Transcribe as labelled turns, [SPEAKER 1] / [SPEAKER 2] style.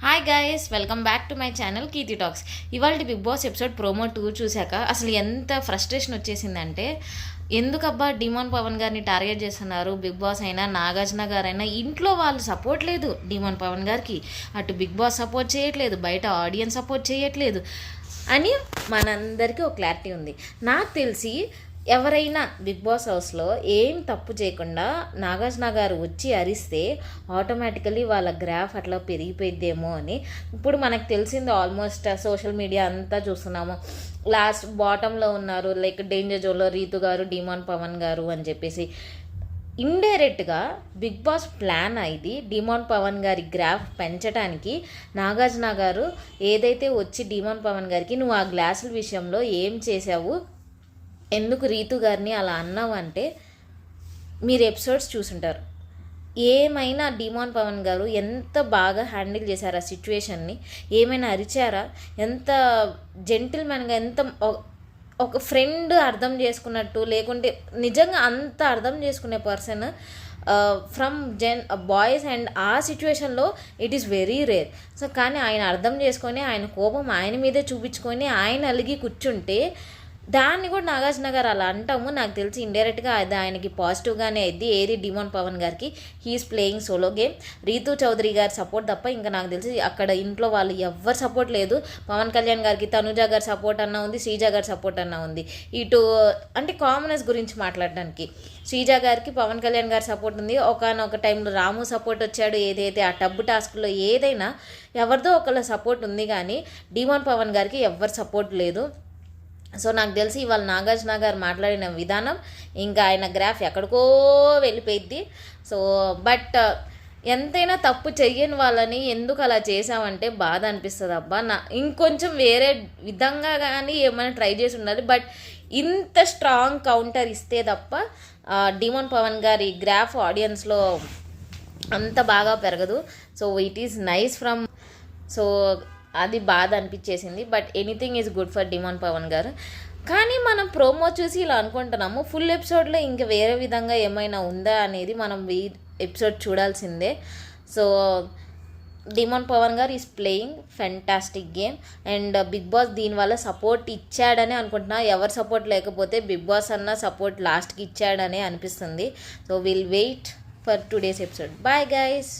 [SPEAKER 1] Hi guys, welcome back to my channel Keerthi talks. ఇవాళ Bigg Boss episode promo 2 చూశాక అసలు ఎంత ఫ్రస్ట్రేషన్ వచ్చేసిందంటే, ఎందుకబ్బా డిమాన్ పవన్ గారిని టార్గెట్ చేస్తున్నారు? బిగ్ బాస్ అయినా నాగార్జున గారైనా ఇంట్లో వాళ్ళు సపోర్ట్ లేదు డిమాన్ పవన్ గారికి, అటు బిగ్ బాస్ సపోర్ట్ చేయట్లేదు, బయట ఆడియన్స్ సపోర్ట్ చేయట్లేదు అని మనందరికీ ఒక క్లారిటీ ఉంది. నాకు తెలిసి ఎవరైనా బిగ్ బాస్ హౌస్లో ఏం తప్పు చేయకుండా నాగార్జున గారు వచ్చి అరిస్తే ఆటోమేటికలీ వాళ్ళ గ్రాఫ్ అట్లా పెరిగిపోయిద్దేమో అని. ఇప్పుడు మనకు తెలిసింది, ఆల్మోస్ట్ సోషల్ మీడియా అంతా చూస్తున్నాము. లాస్ట్ బాటంలో ఉన్నారు, లైక్ డేంజర్ జోన్లో రీతు గారు, డిమాన్ పవన్ గారు అని చెప్పేసి. ఇండైరెక్ట్గా బిగ్ బాస్ ప్లాన్ ఇది డిమాన్ పవన్ గారి గ్రాఫ్ పెంచడానికి. నాగార్జున గారు ఏదైతే వచ్చి డిమాన్ పవన్ గారికి నువ్వు ఆ గ్లాసుల విషయంలో ఏం చేసావు, ఎందుకు రీతు గారిని అలా అన్నావు అంటే, మీరు ఎపిసోడ్స్ చూసుంటారు. ఏమైనా డిమాన్ పవన్ గారు ఎంత బాగా హ్యాండిల్ చేశారు ఆ సిచ్యువేషన్ని, ఏమైనా అరిచారా, ఎంత జెంటిల్మెన్గా, ఎంత ఒక ఫ్రెండ్ అర్థం చేసుకున్నట్టు, లేకుంటే నిజంగా అంత అర్థం చేసుకునే పర్సన్ ఫ్రమ్ బాయ్స్. అండ్ ఆ సిచ్యువేషన్లో it is very rare. So కానీ ఆయన అర్థం చేసుకొని, ఆయన కోపం ఆయన మీదే చూపించుకొని ఆయన అలిగి కూర్చుంటే దాన్ని కూడా నాగార్జున గారు అలా అంటాము. నాకు తెలిసి ఇండైరెక్ట్గా అది ఆయనకి పాజిటివ్గానే అయింది. ఏది డిమాన్ పవన్ గారికి, he's playing solo game. Rithu Chowdary గారి సపోర్ట్ తప్ప ఇంకా నాకు తెలిసి అక్కడ ఇంట్లో వాళ్ళు ఎవ్వరు సపోర్ట్ లేదు. పవన్ కళ్యాణ్ గారికి తనుజ గారి సపోర్ట్ అన్న ఉంది, శ్రీజ గారి సపోర్ట్ అన్న ఉంది. ఇటు అంటే కామనర్స్ గురించి మాట్లాడడానికి శ్రీజ గారికి పవన్ కళ్యాణ్ గారి సపోర్ట్ ఉంది. ఒకనొక టైంలో రాము సపోర్ట్ వచ్చాడు. ఏదైతే ఆ టబ్బు టాస్క్లో ఏదైనా ఎవరిదో ఒకళ్ళ సపోర్ట్ ఉంది, కానీ డిమాన్ పవన్ గారికి ఎవ్వరు సపోర్ట్ లేదు. సో నాకు తెలిసి ఇవాళ నాగార్జున గారు మాట్లాడిన విధానం ఇంకా ఆయన గ్రాఫ్ ఎక్కడికో వెళ్ళిపోయిద్ది. సో బట్ ఎంతైనా తప్పు చెయ్యని వాళ్ళని ఎందుకు అలా చేసామంటే బాధ అనిపిస్తుంది. అబ్బా ఇంకొంచెం వేరే విధంగా కానీ ఏమైనా ట్రై చేసి ఉండాలి. బట్ ఇంత స్ట్రాంగ్ కౌంటర్ ఇస్తే తప్ప డిమాన్ పవన్ గారి గ్రాఫ్ ఆడియన్స్లో అంత బాగా పెరగదు. So it is nice from. సో అది బాధ అనిపించేసింది. But anything is good for demon Pawan గారు. కానీ మనం ప్రోమో చూసి ఇలా అనుకుంటున్నాము, ఫుల్ ఎపిసోడ్లో ఇంకా వేరే విధంగా ఏమైనా ఉందా అనేది మనం ఈ ఎపిసోడ్ చూడాల్సిందే. సో డిమాన్ పవన్ గారు is playing fantastic game. And Bigg Boss దీనివల్ల సపోర్ట్ ఇచ్చాడని అనుకుంటున్నా. ఎవరు సపోర్ట్ లేకపోతే బిగ్ బాస్ అన్న సపోర్ట్ లాస్ట్కి ఇచ్చాడనే అనిపిస్తుంది. So will wait for today's episode. Bye guys.